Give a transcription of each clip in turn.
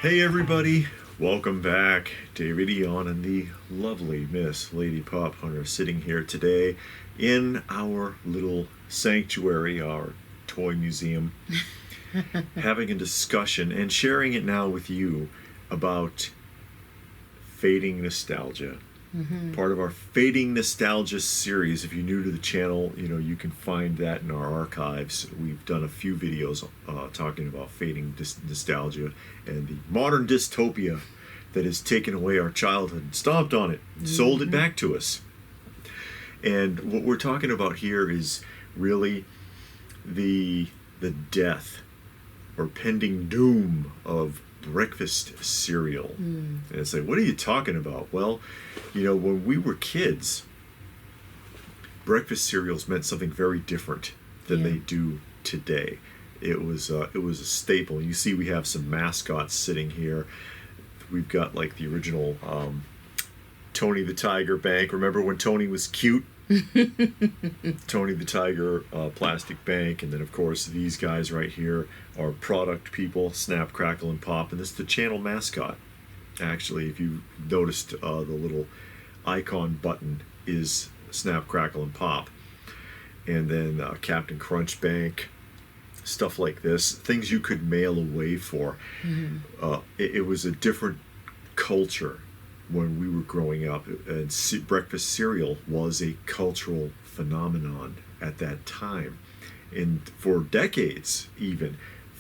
Hey everybody, welcome back. David Eon and the lovely Miss Lady Pop Hunter sitting here today in our little sanctuary, our toy museum, having a discussion and sharing it now with you about fading nostalgia. Part of our Fading Nostalgia series. If you're new to the channel, you can find that in our archives. We've done a few videos talking about fading nostalgia and the modern dystopia that has taken away our childhood, stomped on it, sold it back to us. And what we're talking about here is really the death or pending doom of breakfast cereal. And it's like, what are you talking about? Well, when we were kids, breakfast cereals meant something very different than they do today. It was a staple. You see, we have some mascots sitting here. We've got like the original Tony the Tiger Bank. Remember when Tony was cute? Tony the Tiger plastic bank, and then of course these guys right here are product people, Snap, Crackle, and Pop, and this is the channel mascot. Actually, if you noticed, the little icon button is Snap, Crackle, and Pop. And then Captain Crunch Bank, stuff like this, things you could mail away for. It was a different culture when we were growing up, and breakfast cereal was a cultural phenomenon at that time. And for decades, even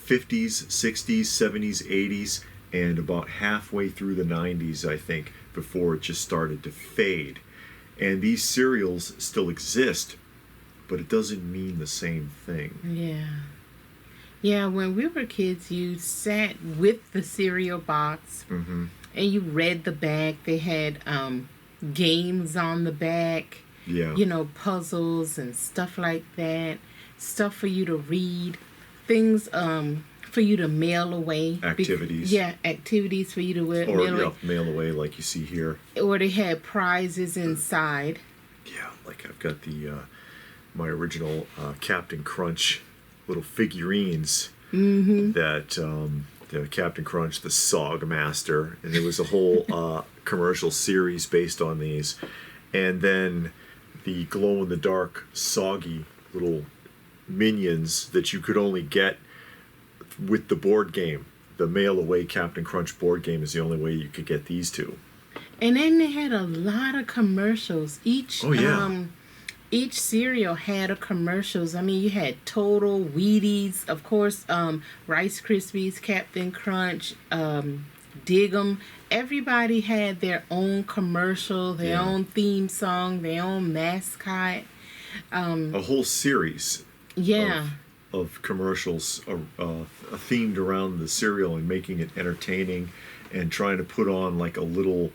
50s, 60s, 70s, 80s, and about halfway through the 90s, I think, before it just started to fade. And these cereals still exist, but it doesn't mean the same thing. Yeah, when we were kids, you sat with the cereal box and you read the back. They had games on the back, puzzles and stuff like that, stuff for you to read, things for you to mail away. Activities. Activities for you to mail away, like you see here. Or they had prizes inside. Yeah, like I've got the my original Captain Crunch little figurines that Captain Crunch, the Sog Master, and there was a whole commercial series based on these. And then the glow-in-the-dark, soggy little minions that you could only get with the board game. The mail-away Captain Crunch board game is the only way you could get these two. And then they had a lot of commercials. Each cereal had a commercials. I mean, you had Total, Wheaties, of course, Rice Krispies, Captain Crunch, Dig 'em. Everybody had their own commercial, their own theme song, their own mascot. A whole series of commercials themed around the cereal and making it entertaining and trying to put on like a little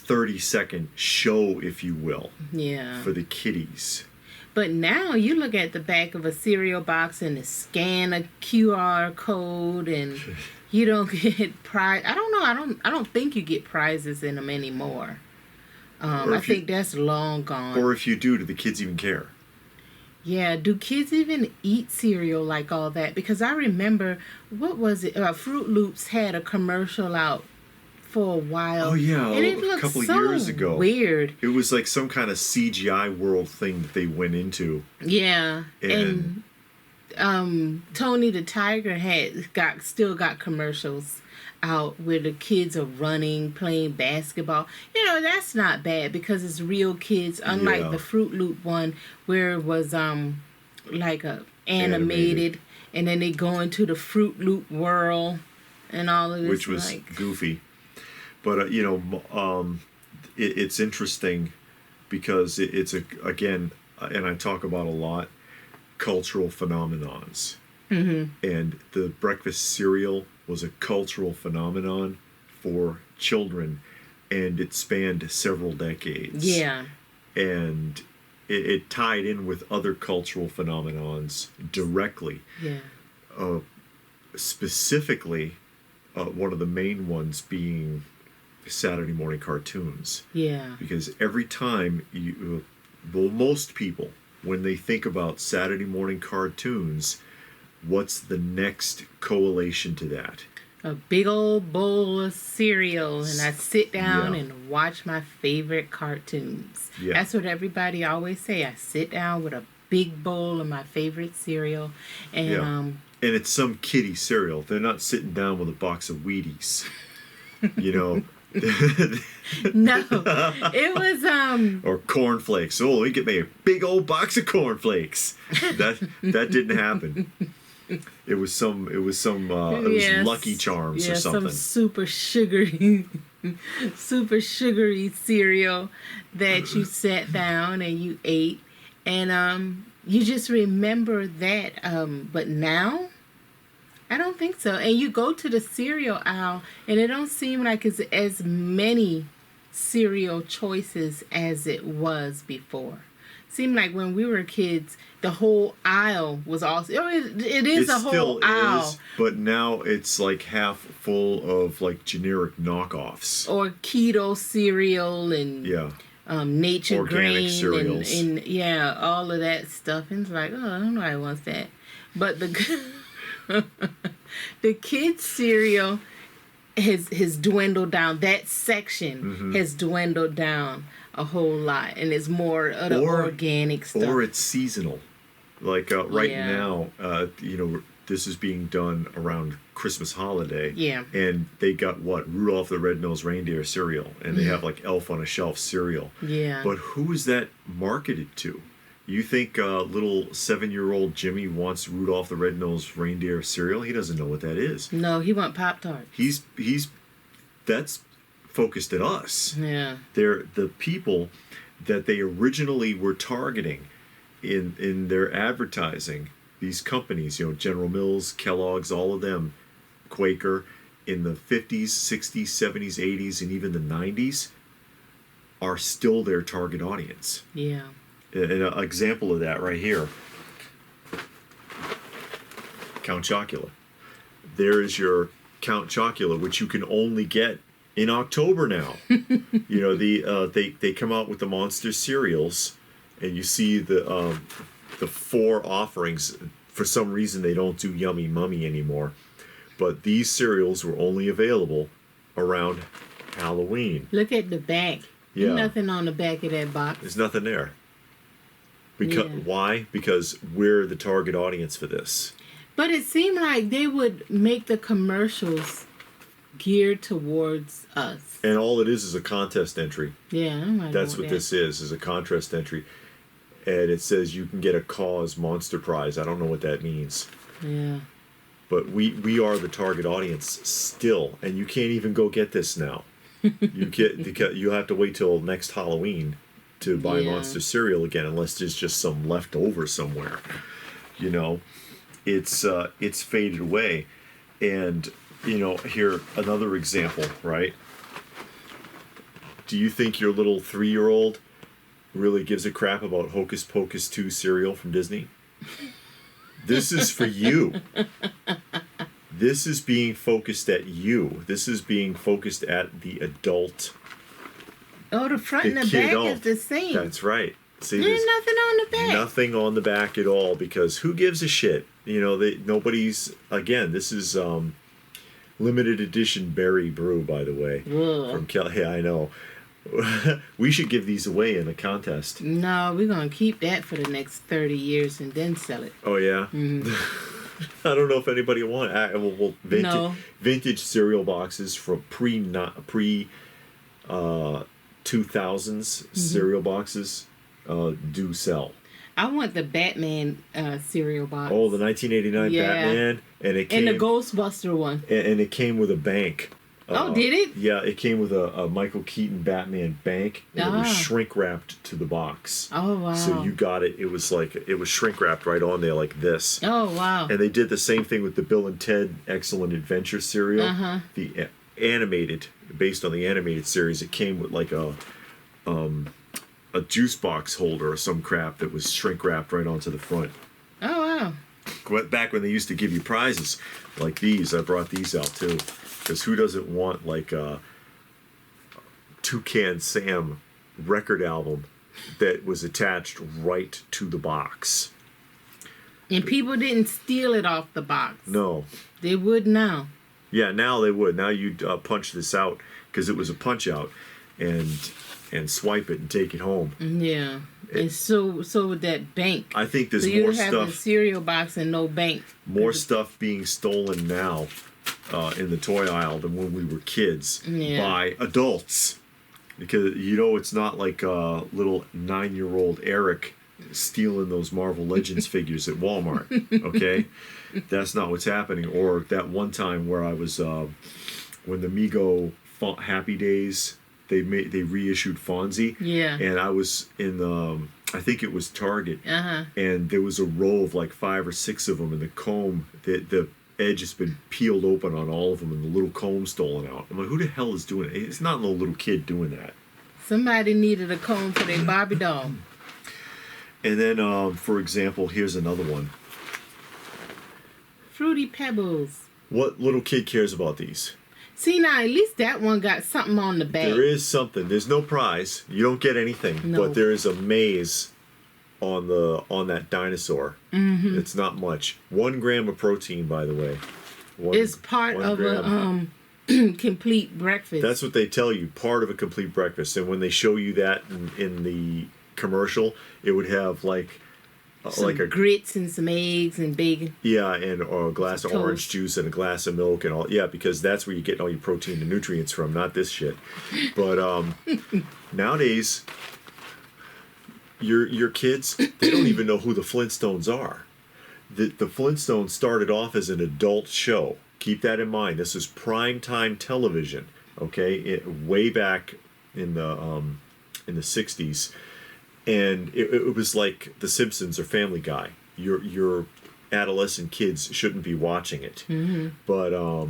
30-second show, if you will, for the kiddies. But now you look at the back of a cereal box and scan a QR code, and you don't get prize. I don't know. I don't think you get prizes in them anymore. I think that's long gone. Or if you do the kids even care? Yeah, do kids even eat cereal like all that? Because I remember, what was it? Fruit Loops had a commercial out for a while. Oh yeah, and it a couple of years ago. Weird. It was like some kind of CGI world thing that they went into. Yeah, and Tony the Tiger still got commercials out where the kids are running, playing basketball. That's not bad because it's real kids. Unlike the Fruit Loop one where it was like a animated, and then they go into the Fruit Loop world and all of this, which was goofy. But it's interesting because it's again, and I talk about a lot, cultural phenomenons. And the breakfast cereal was a cultural phenomenon for children, and it spanned several decades. Yeah. And it tied in with other cultural phenomenons directly. Yeah. Specifically, one of the main ones being Saturday morning cartoons. Yeah. Because every time most people, when they think about Saturday morning cartoons, what's the next correlation to that? a big old bowl of cereal, and I sit down Yeah. and watch my favorite cartoons. Yeah. That's what everybody always say. I sit down with a big bowl of my favorite cereal, and Yeah. And it's some kiddie cereal. They're not sitting down with a box of Wheaties. You know. no, it was Or cornflakes. Oh, let me get me a big old box of cornflakes. That didn't happen. It was some Lucky Charms or something. Some super sugary cereal that you sat down and you ate, and you just remember that. But now, I don't think so. And you go to the cereal aisle, and it don't seem like it's as many cereal choices as it was before. Seemed like when we were kids, the whole aisle was all. It is a whole aisle. Is, but now it's like half full of like generic knockoffs. Or keto cereal and Yeah. nature Organic grain cereals. and yeah, all of that stuff. And it's like, oh, nobody wants that. But the the kids cereal has dwindled down. That section has dwindled down a whole lot, and it's more of the organic stuff. Or it's seasonal. Like right Yeah. now, this is being done around Christmas holiday. Yeah. And they got what? Rudolph the Red-Nosed Reindeer cereal. And they have like Elf on a Shelf cereal. Yeah. But who is that marketed to? You think little 7-year-old Jimmy wants Rudolph the Red-Nosed Reindeer cereal? He doesn't know what that is. No, he want Pop-Tarts. That's focused at us. Yeah. They're the people that they originally were targeting in their advertising. These companies, General Mills, Kellogg's, all of them, Quaker, in the 50s, 60s, 70s, 80s, and even the 90s, are still their target audience. Yeah. An example of that right here, Count Chocula. There is your Count Chocula, which you can only get in October now. They come out with the Monster cereals, and you see the 4 offerings. For some reason, they don't do Yummy Mummy anymore, but these cereals were only available around Halloween. Look at the back. Yeah. There's nothing on the back of that box. There's nothing there. Because why? Because we're the target audience for this. But it seemed like they would make the commercials geared towards us. And all it is a contest entry. Yeah, I don't That's what this is a contest entry. And it says you can get a Cause Monster Prize. I don't know what that means. Yeah. But we are the target audience still, and you can't even go get this now. You have to wait till next Halloween to buy Monster cereal again, unless there's just some left over somewhere. It's faded away. And here another example, right? Do you think your little 3-year-old really gives a crap about Hocus Pocus 2 cereal from Disney? This is for you. This is being focused at you. This is being focused at the adult. Oh, the front and the back is the same. That's right. See, there's nothing on the back. Nothing on the back at all, because who gives a shit? Nobody's. Again, this is limited edition berry brew, by the way. Ugh. From Kelly. Yeah, I know. We should give these away in a contest. No, we're gonna keep that for the next 30 years and then sell it. Oh yeah. Mm-hmm. I don't know if anybody will want. Vintage cereal boxes from pre 2000s cereal boxes do sell. I want the Batman cereal box. Oh, the 1989 Batman, and it came, and the Ghostbuster one. And it came with a bank. Did it? Yeah, it came with a Michael Keaton Batman bank, and it was shrink wrapped to the box. Oh wow! So you got it. It was shrink wrapped right on there like this. Oh wow! And they did the same thing with the Bill and Ted Excellent Adventure cereal. The animated, based on the animated series, it came with like a juice box holder or some crap that was shrink wrapped right onto the front. Oh wow! Back when they used to give you prizes like these, I brought these out too. Because who doesn't want like a Toucan Sam record album that was attached right to the box? And people didn't steal it off the box. No. They would now. Yeah, now they would. Now you'd punch this out because it was a punch out, and swipe it and take it home. Yeah. And so with that bank. I think there's so more you have stuff. a cereal box and no bank. More stuff being stolen now in the toy aisle than when we were kids by adults. Because it's not like little 9-year-old Eric stealing those Marvel Legends figures at Walmart. Okay, that's not what's happening. Or that one time where I was when the Mego Happy Days they reissued Fonzie. Yeah. And I was in I think it was Target. And there was a row of like 5 or 6 of them, and the comb the edge has been peeled open on all of them, and the little comb stolen out. I'm like, who the hell is doing it? It's not no little kid doing that. Somebody needed a comb for their Barbie doll. And then, for example, here's another one. Fruity Pebbles. What little kid cares about these? See, now, at least that one got something on the back. There is something. There's no prize. You don't get anything. No. But there is a maze on that dinosaur. Mm-hmm. It's not much. 1 gram of protein, by the way. It's part of gram. A complete breakfast. That's what they tell you. Part of a complete breakfast. And when they show you that in the commercial, it would have like a grits and some eggs and bacon. Yeah, and a glass of orange juice and a glass of milk and all. Yeah, because that's where you get all your protein and nutrients from, not this shit. But nowadays, your kids, they don't even know who the Flintstones are. The Flintstones started off as an adult show. Keep that in mind. This is primetime television. Okay, way back in the 60s. And it was like The Simpsons or Family Guy. Your adolescent kids shouldn't be watching it. Mm-hmm. But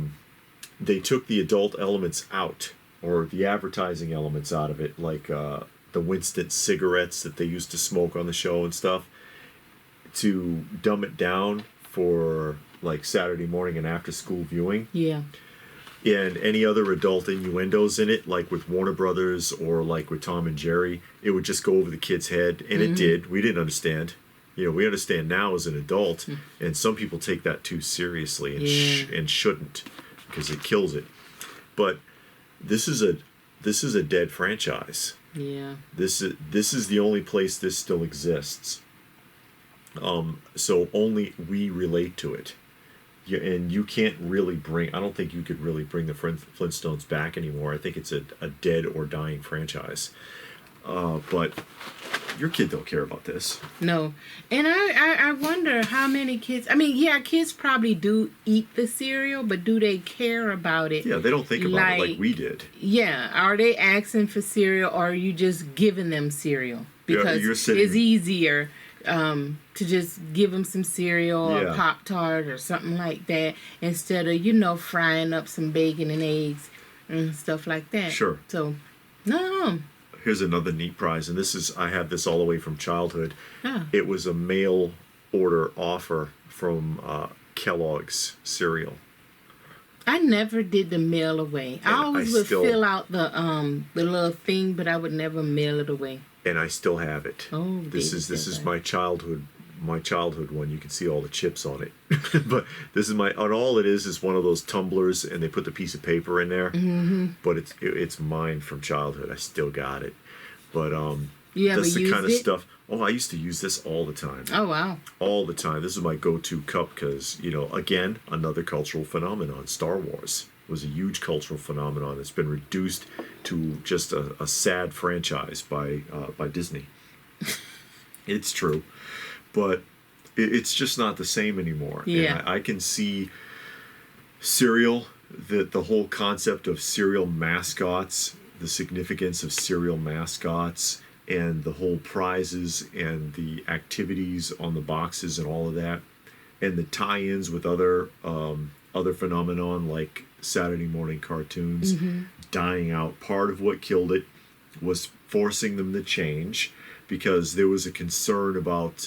they took the adult elements out, or the advertising elements out of it, like the Winston cigarettes that they used to smoke on the show and stuff, to dumb it down for like Saturday morning and after school viewing. Yeah. And any other adult innuendos in it, like with Warner Brothers or like with Tom and Jerry, it would just go over the kid's head. And it did. We didn't understand. We understand now as an adult. And some people take that too seriously and shouldn't, because it kills it. But this is a dead franchise. Yeah. This is the only place this still exists. So only we relate to it. Yeah, and you can't really I don't think you could really bring the Flintstones back anymore. I think it's a dead or dying franchise. But your kid don't care about this. No. And I wonder how many kids, kids probably do eat the cereal, but do they care about it? Yeah, they don't think about it like we did. Yeah. Are they asking for cereal, or are you just giving them cereal? Because it's easier to just give them some cereal or Pop-Tart or something like that, instead of, frying up some bacon and eggs and stuff like that. Sure. So, no. Here's another neat prize, and I have this all the way from childhood. Oh. It was a mail order offer from Kellogg's cereal. I never did the mail away. I always would fill out the little thing, but I would never mail it away. And I still have it. Oh, this is my childhood one. You can see all the chips on it. But this is and all it is one of those tumblers, and they put the piece of paper in there. Mm-hmm. But it's mine from childhood. I still got it. But that's the kind of stuff. Oh, I used to use this all the time. Oh, wow. All the time. This is my go-to cup because, again, another cultural phenomenon. Star Wars was a huge cultural phenomenon. It's been reduced to just a sad franchise by Disney. It's true. But it's just not the same anymore. Yeah. And I can see cereal, the whole concept of cereal mascots, the significance of cereal mascots, and the whole prizes and the activities on the boxes and all of that, and the tie-ins with other phenomenon like Saturday morning cartoons dying out. Part of what killed it was forcing them to change, because there was a concern about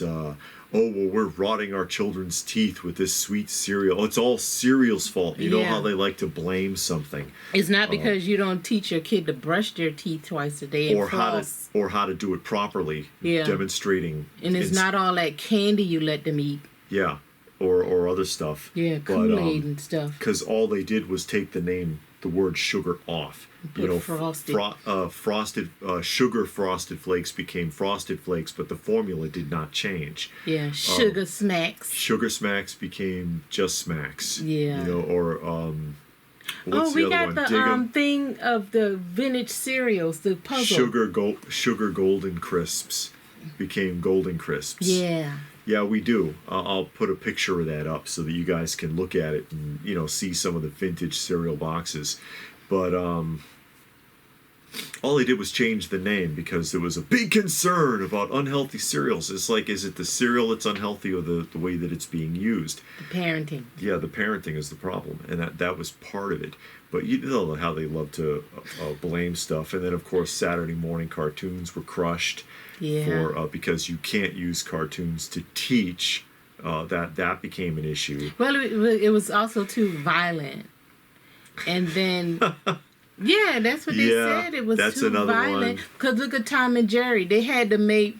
we're rotting our children's teeth with this sweet cereal. It's all cereal's fault. You know how they like to blame something. It's not because you don't teach your kid to brush their teeth twice a day or how to do it properly. Yeah. Demonstrating. And it's not all that candy you let them eat. Yeah. or other stuff. Yeah, Kool-Aid and stuff. Because all they did was take the word sugar off. Put frosted. Sugar frosted flakes became frosted flakes, but the formula did not change. Yeah, sugar smacks. Sugar smacks became just smacks. Yeah. Or what's we the other got one? the thing of the vintage cereals, the puzzle. Sugar golden crisps became golden crisps. Yeah. Yeah, we do. I'll put a picture of that up so that you guys can look at it and see some of the vintage cereal boxes. But all they did was change the name because there was a big concern about unhealthy cereals. It's like, is it the cereal that's unhealthy or the way that it's being used? The parenting. Yeah, the parenting is the problem, and that was part of it. But you know how they love to blame stuff. And then, of course, Saturday morning cartoons were crushed. Yeah. Because you can't use cartoons to teach. That became an issue. Well, it was also too violent. And then, yeah, that's what they said. It was too violent. Because look at Tom and Jerry. They had to make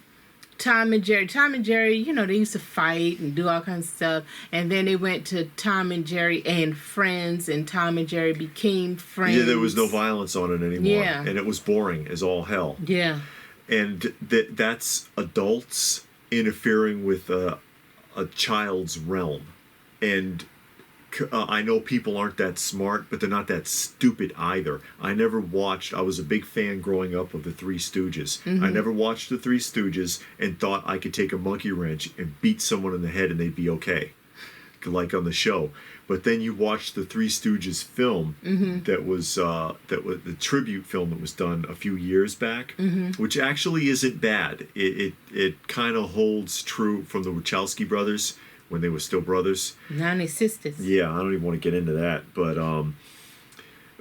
Tom and Jerry. Tom and Jerry, they used to fight and do all kinds of stuff. And then they went to Tom and Jerry and Friends, and Tom and Jerry became friends. Yeah, there was no violence on it anymore. Yeah. And it was boring as all hell. Yeah. And that's adults interfering with a child's realm. And I know people aren't that smart, but they're not that stupid either. I was a big fan growing up of the Three Stooges. Mm-hmm. I never watched the Three Stooges and thought I could take a monkey wrench and beat someone in the head and they'd be okay, like on the show. But then you watch the Three Stooges film that was the tribute film that was done a few years back, which actually isn't bad. It kind of holds true from the Wachowski brothers when they were still brothers. Now they're sisters. Yeah, I don't even want to get into that. But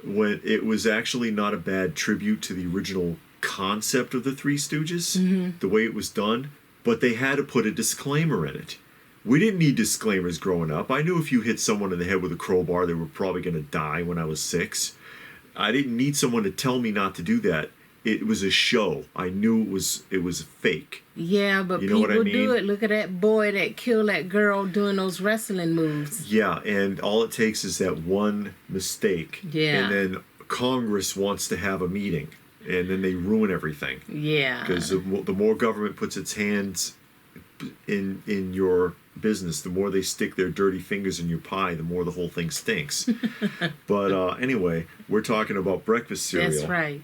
when it was actually not a bad tribute to the original concept of the Three Stooges, the way it was done, but they had to put a disclaimer in it. We didn't need disclaimers growing up. I knew if you hit someone in the head with a crowbar, they were probably going to die when I was 6. I didn't need someone to tell me not to do that. It was a show. I knew it was fake. Yeah, but people do it. Look at that boy that killed that girl doing those wrestling moves. Yeah, and all it takes is that one mistake. Yeah. And then Congress wants to have a meeting, and then they ruin everything. Yeah. Because the more government puts its hands in your business, the more they stick their dirty fingers in your pie, the more the whole thing stinks. But anyway, we're talking about breakfast cereal. That's right.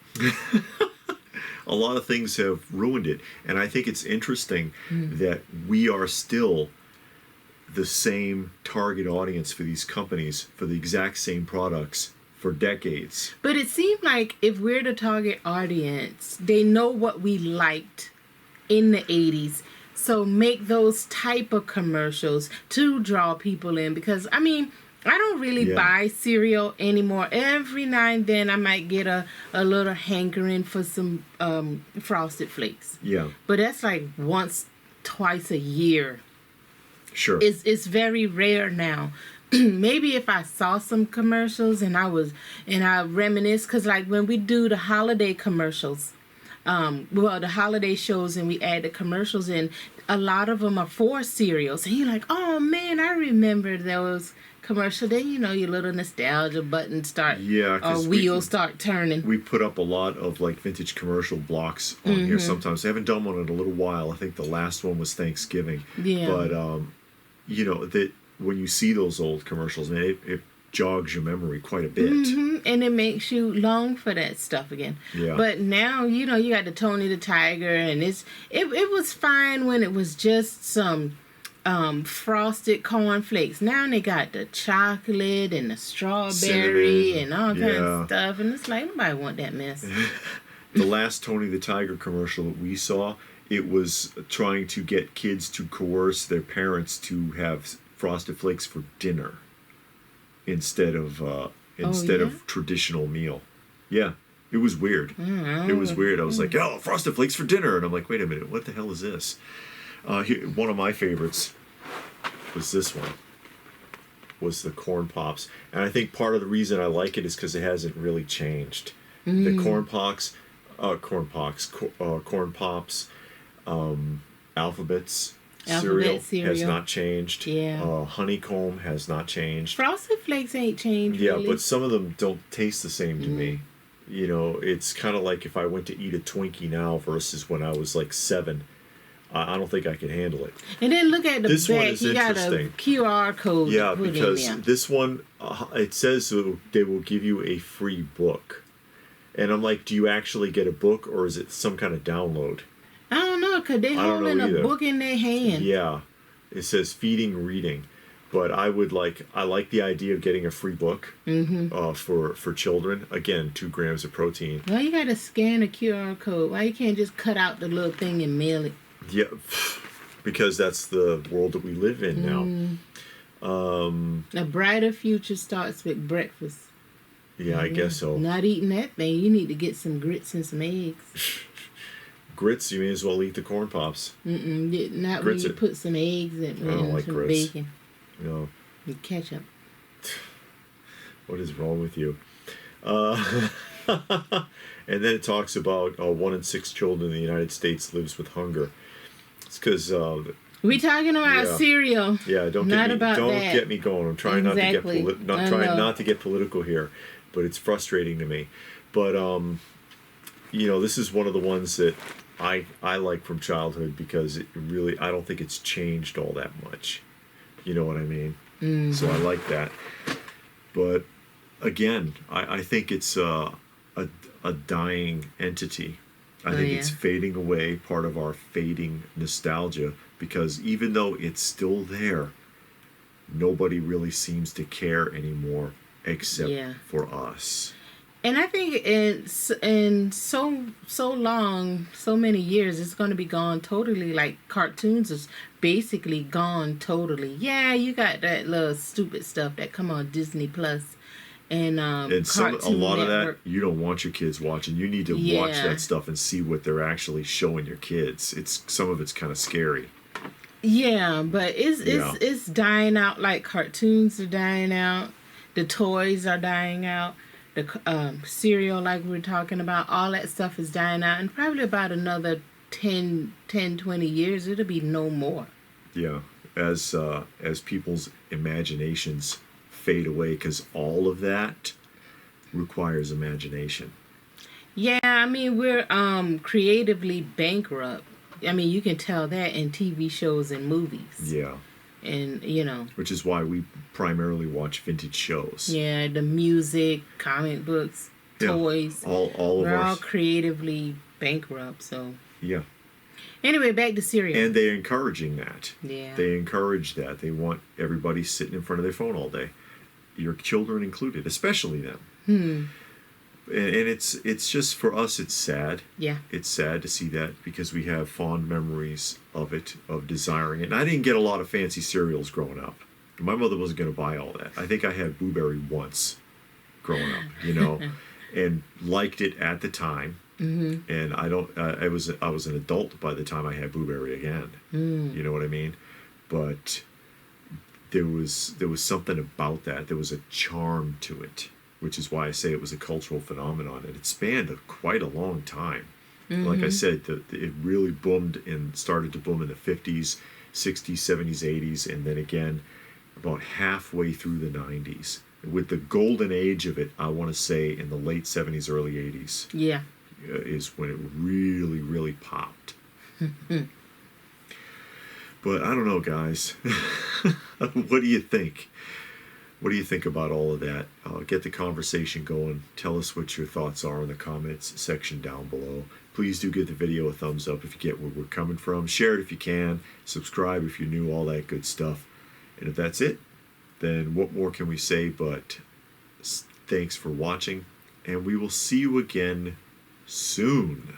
A lot of things have ruined it, and I think it's interesting that we are still the same target audience for these companies for the exact same products for decades. But it seemed like if we're the target audience, they know what we liked in the 80s. So make those type of commercials to draw people in, because I don't really buy cereal anymore. Every now and then I might get a little hankering for some Frosted Flakes. Yeah. But that's like once, twice a year. Sure. It's very rare now. Maybe if I saw some commercials and I reminisce, because like when we do the holiday commercials, the holiday shows, and we add the commercials in, a lot of them are for cereals. And you're like, oh man, I remember those commercials. Then, your little nostalgia button wheels start turning. We put up a lot of like vintage commercial blocks on here sometimes. I haven't done one in a little while. I think the last one was Thanksgiving. Yeah. But, that when you see those old commercials, man, it jogs your memory quite a bit. And it makes you long for that stuff again. Yeah. But now, you got the Tony the Tiger, and it was fine when it was just some frosted cornflakes. Now they got the chocolate and the strawberry cinnamon, and all kinds of stuff, and it's like, nobody want that mess. The last Tony the Tiger commercial that we saw, it was trying to get kids to coerce their parents to have Frosted Flakes for dinner instead of traditional meal. Yeah, it was weird. It was weird. I was like, oh, Frosted Flakes for dinner. And I'm like, wait a minute, what the hell is this? One of my favorites was this one. Was the Corn Pops. And I think part of the reason I like it is because it hasn't really changed. The Corn Pops, Alphabets, Alphabet has cereal. not changed. Yeah. Honeycomb has not changed. Frosted Flakes ain't changed, Yeah, really. but some of them don't taste the same to me. You know, it's kind of like if I went to eat a Twinkie now versus when I was like 7. I don't think I could handle it. And then look at the This one back. is You got a interesting. QR code Yeah, to put because in there. this one, it says they will give you a free book. And I'm like, do you actually get a book or is it some kind of download? I don't know, because they're I don't know holding a either. book in their hand. Yeah, it says feeding reading. But I like the idea of getting a free book for children. Again, 2 grams of protein. Well, you got to scan a QR code. Why you can't just cut out the little thing and mail it? Yeah, because that's the world that we live in now. A brighter future starts with breakfast. Yeah, I guess so. Not eating that thing. You need to get some grits and some eggs. Grits, you may as well eat the corn pops. Not Grits when you put some eggs and I don't like some grits. bacon No. and ketchup. What is wrong with you? And then it talks about 1 in 6 children in the United States lives with hunger. It's because We talking about cereal. yeah, don't get me going. I'm trying Exactly. not to get political here, but it's frustrating to me. But you know, this is one of the ones that I like from childhood because it really, I don't think it's changed all that much. You know what I mean? So I like that. But again, I think it's a dying entity. I think it's fading away, part of our fading nostalgia, because even though it's still there, nobody really seems to care anymore except for us. And I think in so long, so many years, it's going to be gone totally. Like cartoons is basically gone totally. Yeah, you got that little stupid stuff that come on Disney Plus, and a lot Network. of that you don't want your kids watching. You need to watch that stuff and see what they're actually showing your kids. Some of it's kind of scary. Yeah, but it's dying out. Like cartoons are dying out. The toys are dying out. The cereal, like we were talking about, all that stuff is dying out. And probably about another 10, 20 years, it'll be no more. Yeah, as people's imaginations fade away, because all of that requires imagination. Yeah, I mean, we're creatively bankrupt. I mean, you can tell that in TV shows and movies. Yeah. And, you know. Which is why we primarily watch vintage shows. Yeah, the music, comic books, toys. We're all creatively bankrupt, so. Yeah. Anyway, back to cereal. And they're encouraging that. Yeah. They encourage that. They want everybody sitting in front of their phone all day. Your children included, especially them. And it's just, for us, it's sad. Yeah. It's sad to see that because we have fond memories of it, of desiring it. And I didn't get a lot of fancy cereals growing up. My mother wasn't going to buy all that. I think I had Blueberry once growing up, you know, and liked it at the time. And I was an adult by the time I had Blueberry again. You know what I mean? But there was something about that. There was a charm to it, which is why I say it was a cultural phenomenon, and it spanned quite a long time. Like I said, it really boomed and started to boom in the 50s, 60s, 70s, 80s, and then again about halfway through the 90s. With the golden age of it, I want to say in the late 70s, early 80s. Yeah. Is when it really, really popped. But I don't know, guys. What do you think? What do you think about all of that? Get the conversation going. Tell us what your thoughts are in the comments section down below. Please do give the video a thumbs up if you get where we're coming from. Share it if you can. Subscribe if you're new, all that good stuff. And if that's it, then what more can we say but thanks for watching, and we will see you again soon.